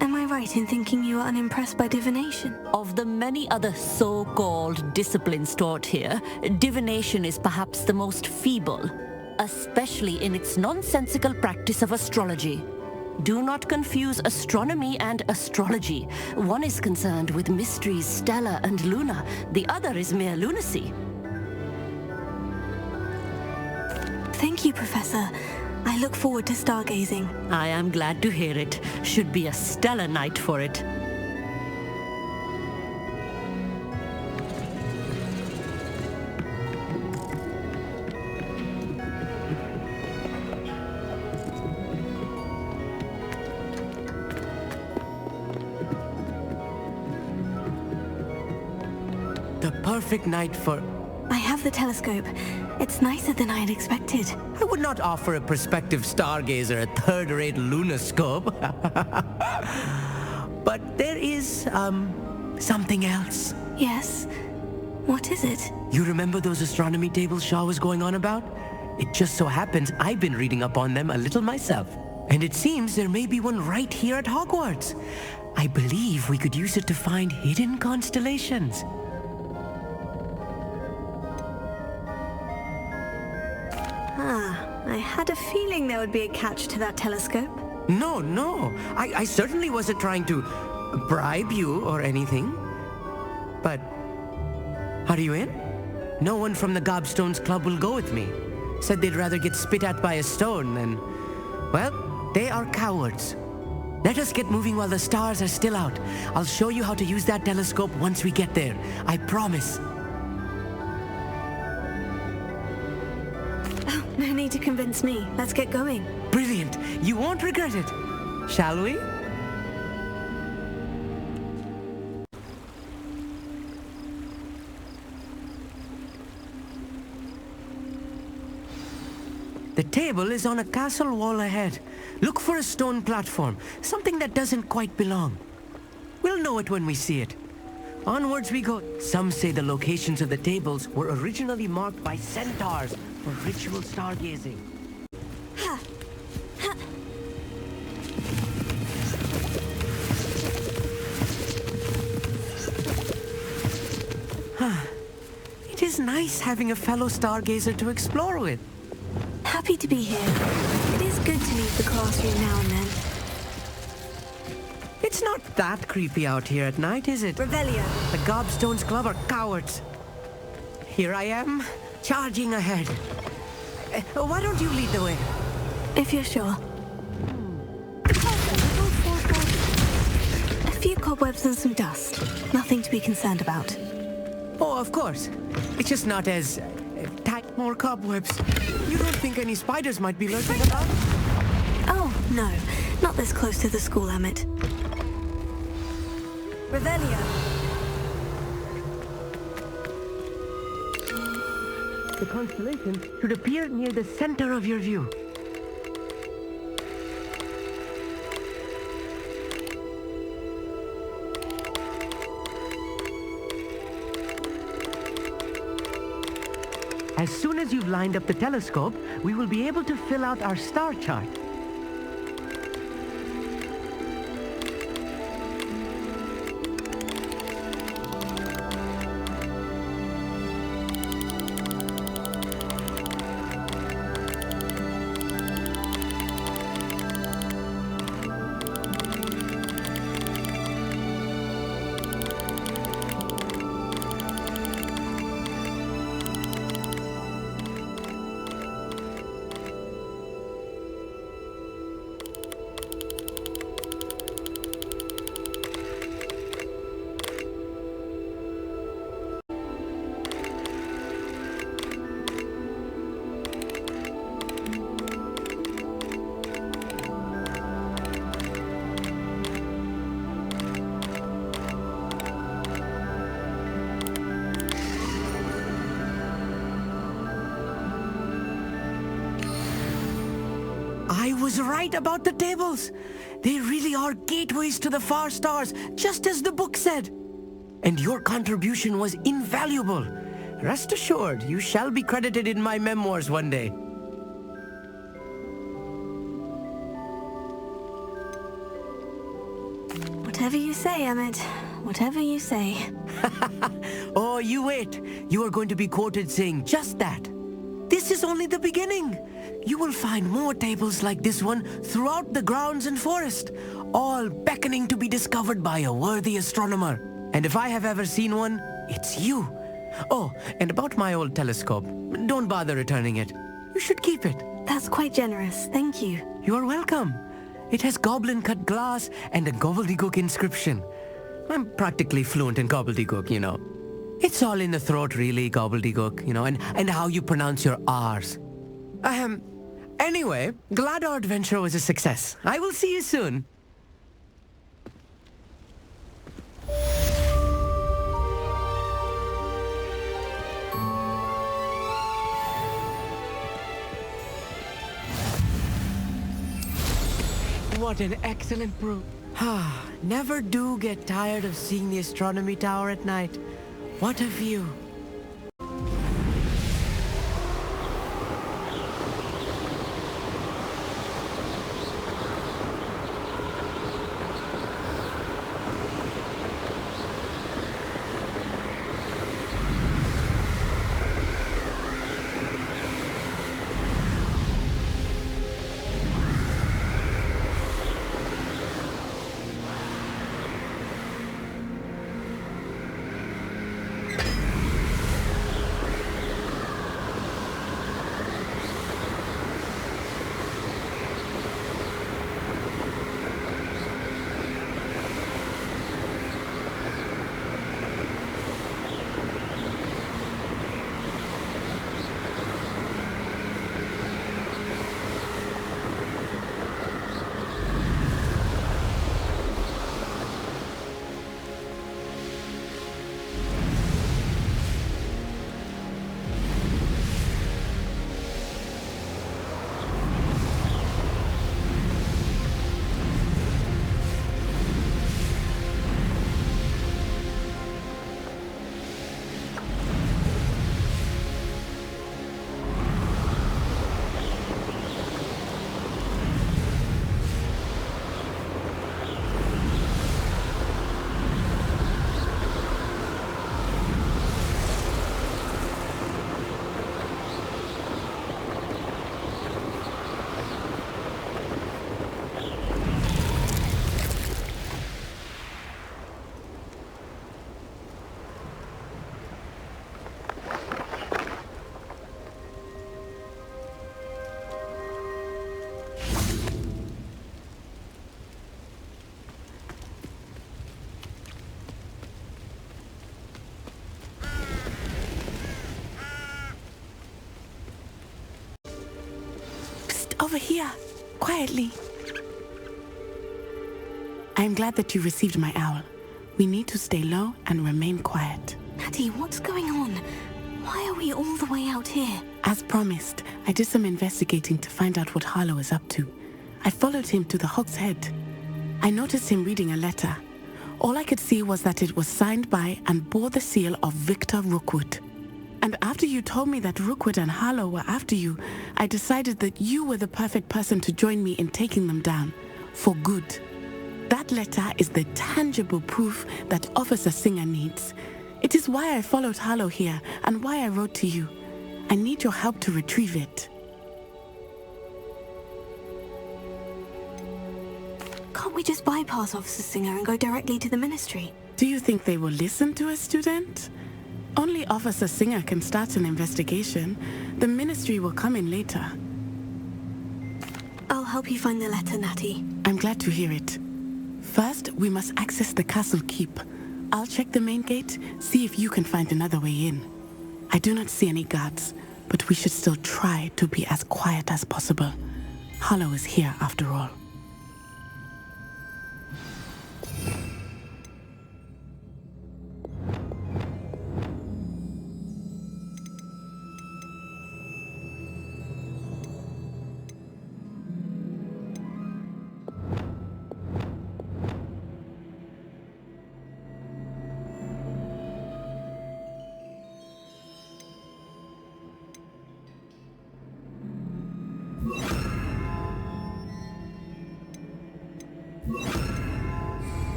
Am I right in thinking you are unimpressed by divination? Of the many other so-called disciplines taught here, divination is perhaps the most feeble, especially in its nonsensical practice of astrology. Do not confuse astronomy and astrology. One is concerned with mysteries stellar and lunar. The other is mere lunacy. Thank you, Professor. I look forward to stargazing. I am glad to hear it. Should be a stellar night for it. The perfect night for... I have the telescope. It's nicer than I had expected. I would not offer a prospective stargazer a third-rate lunoscope. But there is, something else. Yes? What is it? You remember those astronomy tables Shaw was going on about? It just so happens I've been reading up on them a little myself. And it seems there may be one right here at Hogwarts. I believe we could use it to find hidden constellations. I had a feeling there would be a catch to that telescope. No. I certainly wasn't trying to bribe you or anything. But, are you in? No one from the Gobstones Club will go with me. Said they'd rather get spit at by a stone than... Well, they are cowards. Let us get moving while the stars are still out. I'll show you how to use that telescope once we get there. I promise. Oh, no need to convince me. Let's get going. Brilliant. You won't regret it. Shall we? The table is on a castle wall ahead. Look for a stone platform, something that doesn't quite belong. We'll know it when we see it. Onwards we go. Some say the locations of the tables were originally marked by centaurs for ritual stargazing. It is nice having a fellow stargazer to explore with. Happy to be here. It is good to leave the classroom now and then. It's not that creepy out here at night, is it? Revelio. The Gobstones Club are cowards. Here I am, charging ahead. Why don't you lead the way? If you're sure. A few cobwebs and some dust. Nothing to be concerned about. Oh, of course. It's just not as tight. More cobwebs. You don't think any spiders might be lurking about? Oh, no. Not this close to the school, Emmett. Revelio. The constellation should appear near the center of your view. As soon as you've lined up the telescope, we will be able to fill out our star chart. I was right about the tables. They really are gateways to the far stars, just as the book said. And your contribution was invaluable. Rest assured, you shall be credited in my memoirs one day. Whatever you say, Emmett. Whatever you say. Oh, you wait. You are going to be quoted saying just that. This is only the beginning. You will find more tables like this one throughout the grounds and forest, all beckoning to be discovered by a worthy astronomer. And if I have ever seen one, it's you. Oh, and about my old telescope, don't bother returning it. You should keep it. That's quite generous, thank you. You are welcome. It has goblin-cut glass and a gobbledygook inscription. I'm practically fluent in gobbledygook, you know. It's all in the throat, really, gobbledygook, you know, and how you pronounce your R's. Anyway, glad our adventure was a success. I will see you soon. What an excellent brew. Never do get tired of seeing the astronomy tower at night. What a view. Over here, quietly. I am glad that you received my owl. We need to stay low and remain quiet. Natty, what's going on? Why are we all the way out here? As promised, I did some investigating to find out what Harlow is up to. I followed him to the Hog's Head. I noticed him reading a letter. All I could see was that it was signed by and bore the seal of Victor Rookwood. And after you told me that Rookwood and Harlow were after you, I decided that you were the perfect person to join me in taking them down. For good. That letter is the tangible proof that Officer Singer needs. It is why I followed Harlow here and why I wrote to you. I need your help to retrieve it. Can't we just bypass Officer Singer and go directly to the Ministry? Do you think they will listen to a student? Only Officer Singer can start an investigation. The Ministry will come in later. I'll help you find the letter, Natty. I'm glad to hear it. First, we must access the castle keep. I'll check the main gate, see if you can find another way in. I do not see any guards, but we should still try to be as quiet as possible. Harlow is here after all.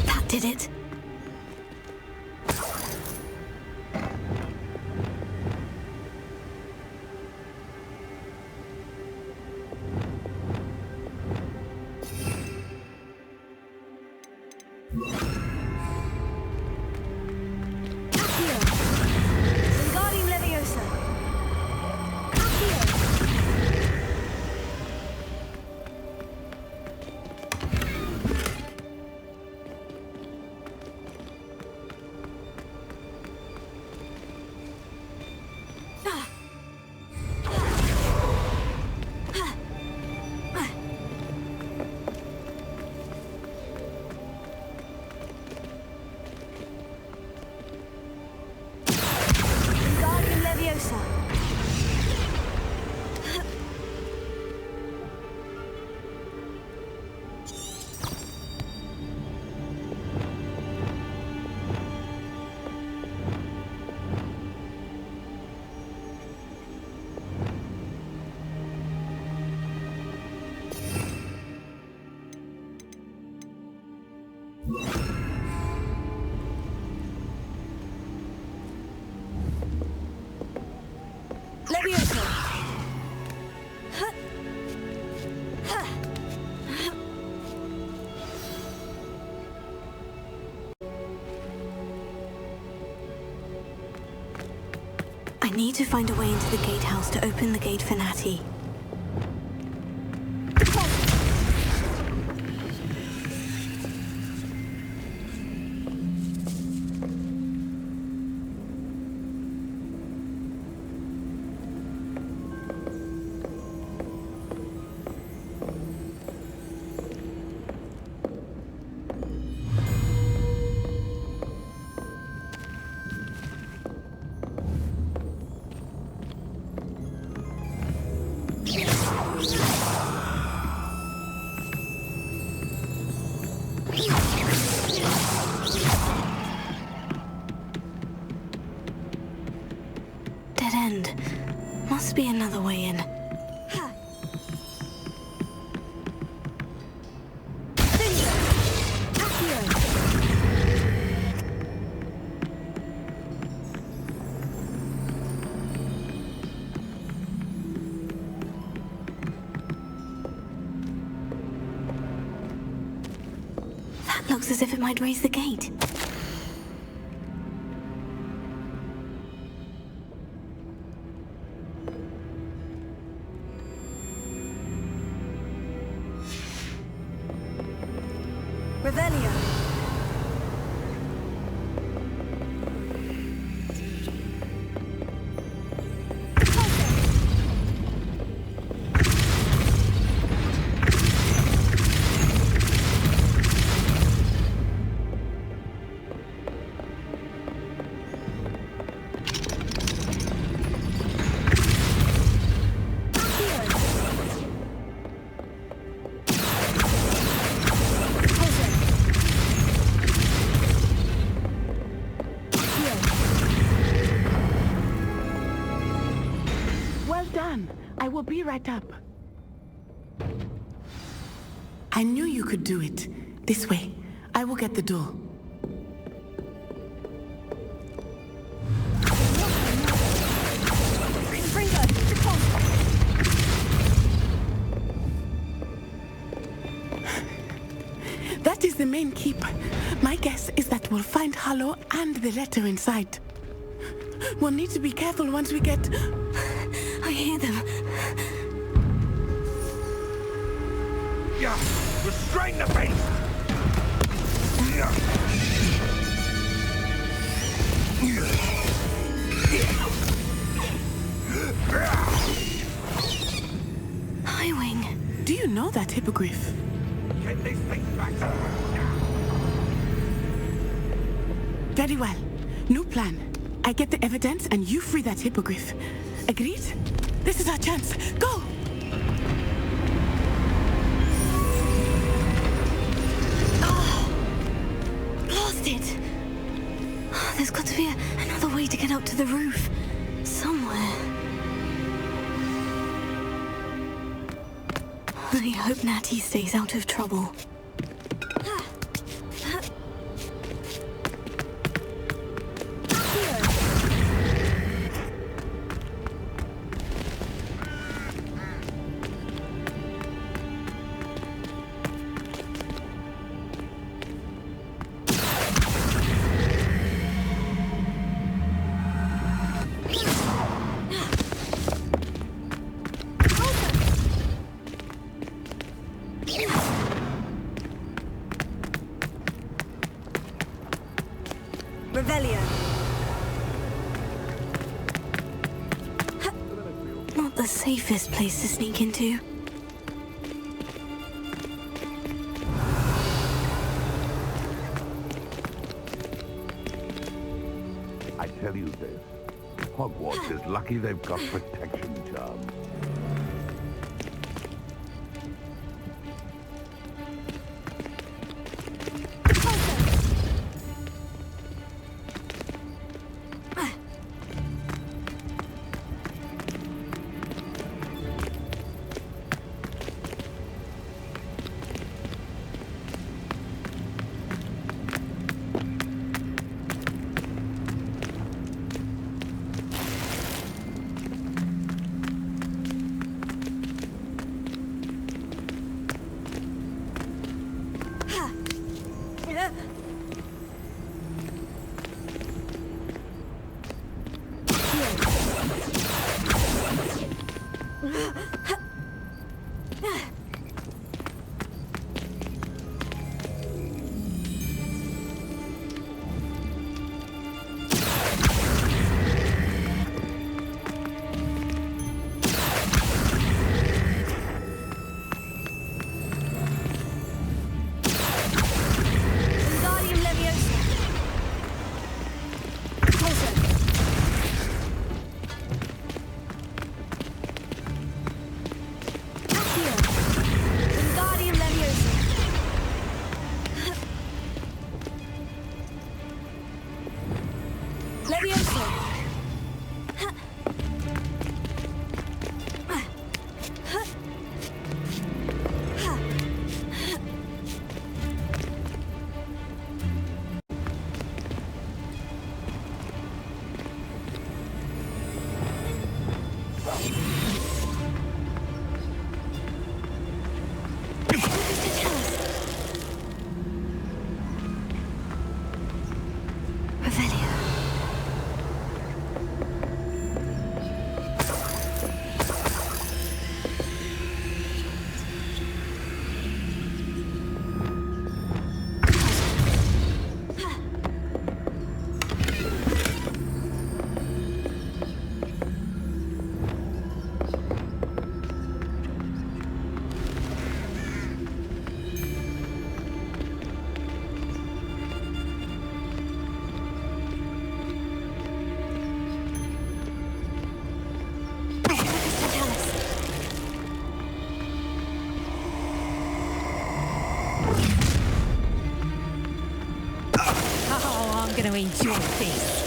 That did it. I need to find a way into the gatehouse to open the gate for Natty. Looks as if it might raise the gate. Revelio. I will be right up. I knew you could do it. This way. I will get the door. That is the main keep. My guess is that we'll find Hollow and the letter inside. We'll need to be careful once we get... I hear them. Yeah, restrain the beast! Highwing. Do you know that hippogriff? Get these things back to Very well. New plan. I get the evidence and you free that hippogriff. Agreed? This is our chance. Go! Lost it! There's got to be another way to get up to the roof. Somewhere. I hope Natty stays out of trouble. Not the safest place to sneak into. I tell you this, Hogwarts is lucky they've got protection charms. to eat your face.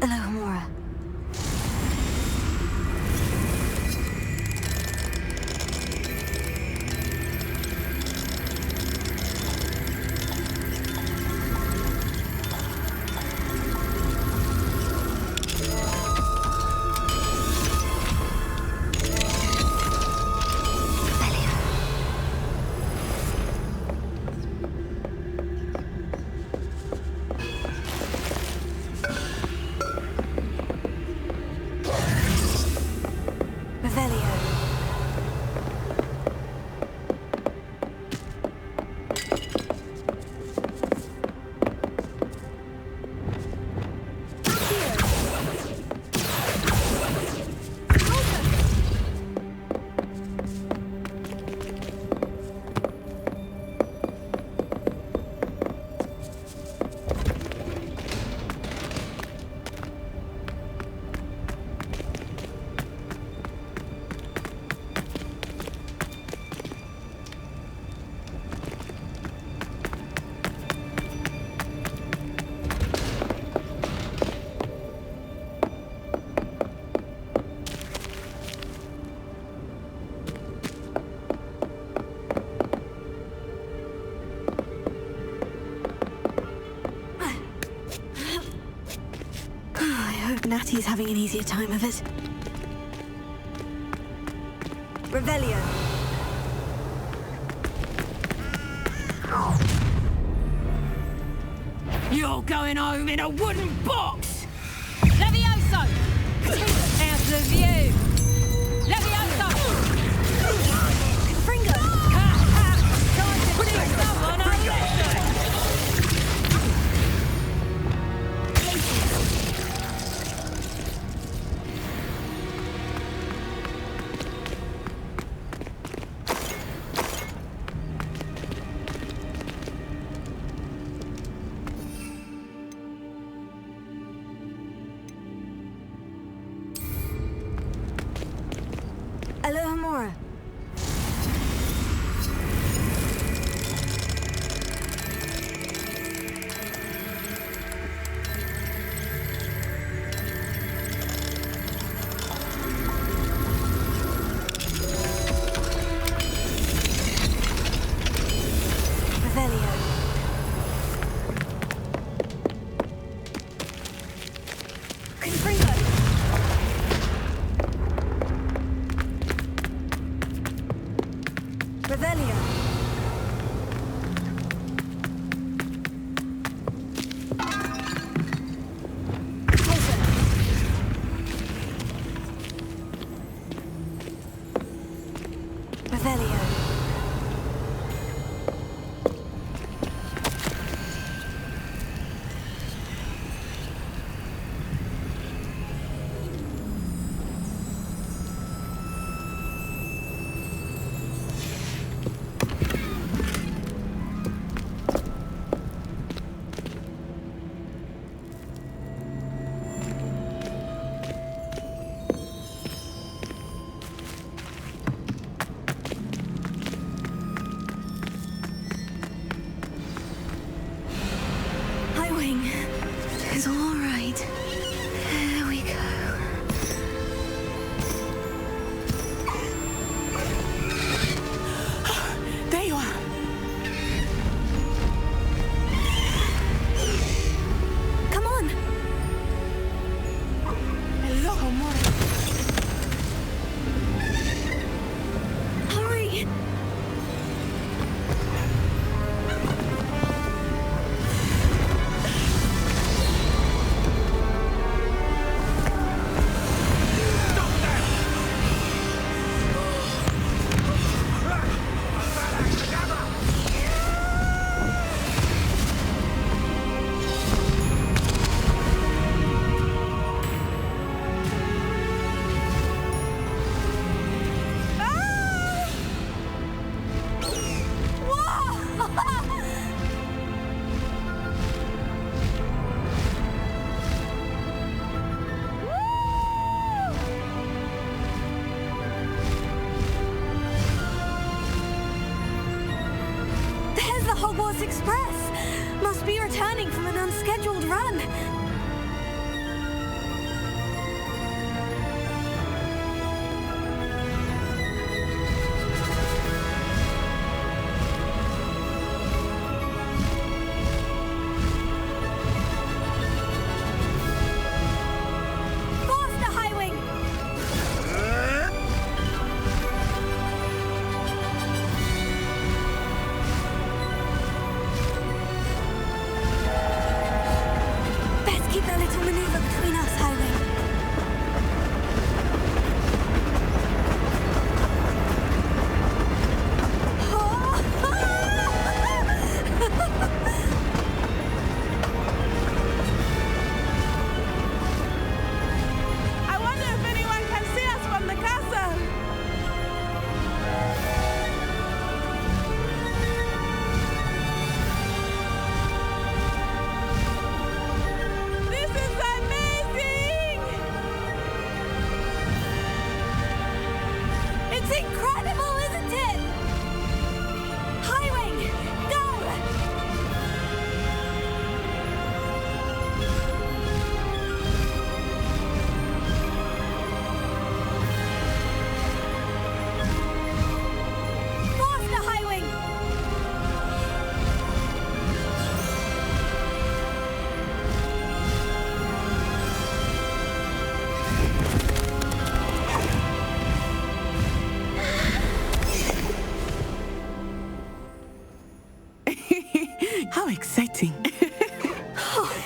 Alohomora. Natty's having an easier time of it. Revelio. You're going home in a wooden box! Levioso! Out of view! Levioso! Fringo! Time to teach someone a lesson! Alohomora. Revelio. Confringo. Revelio. Revelio. It's all right. There we go. There you are. Come on. Alohomora. Hurry.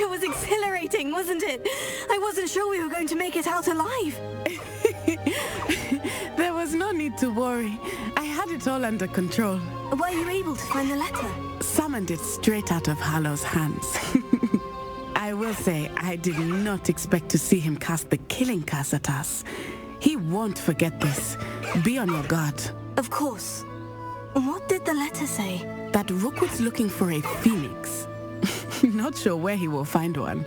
It was exhilarating, wasn't it? I wasn't sure we were going to make it out alive. There was no need to worry. I had it all under control. Were you able to find the letter? Summoned it straight out of Hallow's hands. I will say, I did not expect to see him cast the killing curse at us. He won't forget this. Be on your guard. Of course. What did the letter say? That Rookwood's looking for a phoenix. Not sure where he will find one.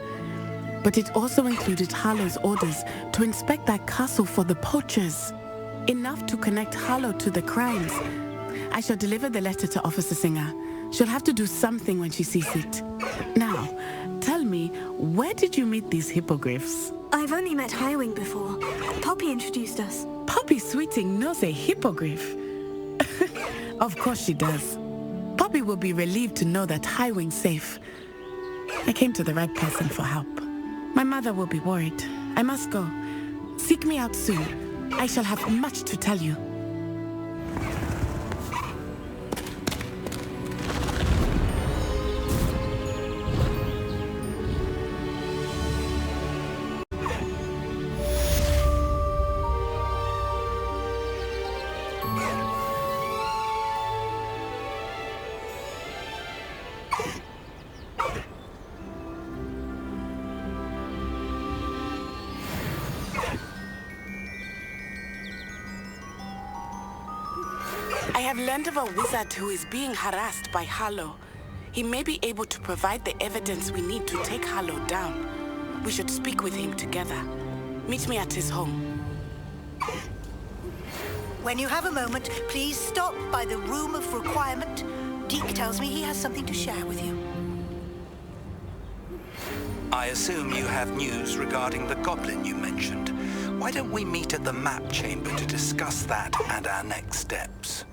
But it also included Hallow's orders to inspect that castle for the poachers. Enough to connect Hallow to the crimes. I shall deliver the letter to Officer Singer. She'll have to do something when she sees it. Now, tell me, where did you meet these hippogriffs? I've only met Highwing before. Poppy introduced us. Poppy Sweeting knows a hippogriff. Of course she does. Poppy will be relieved to know that Highwing's safe. I came to the right person for help. My mother will be worried. I must go. Seek me out soon. I shall have much to tell you. I have learned of a wizard who is being harassed by Hallow. He may be able to provide the evidence we need to take Hallow down. We should speak with him together. Meet me at his home. When you have a moment, please stop by the Room of Requirement. Deke tells me he has something to share with you. I assume you have news regarding the goblin you mentioned. Why don't we meet at the map chamber to discuss that and our next steps?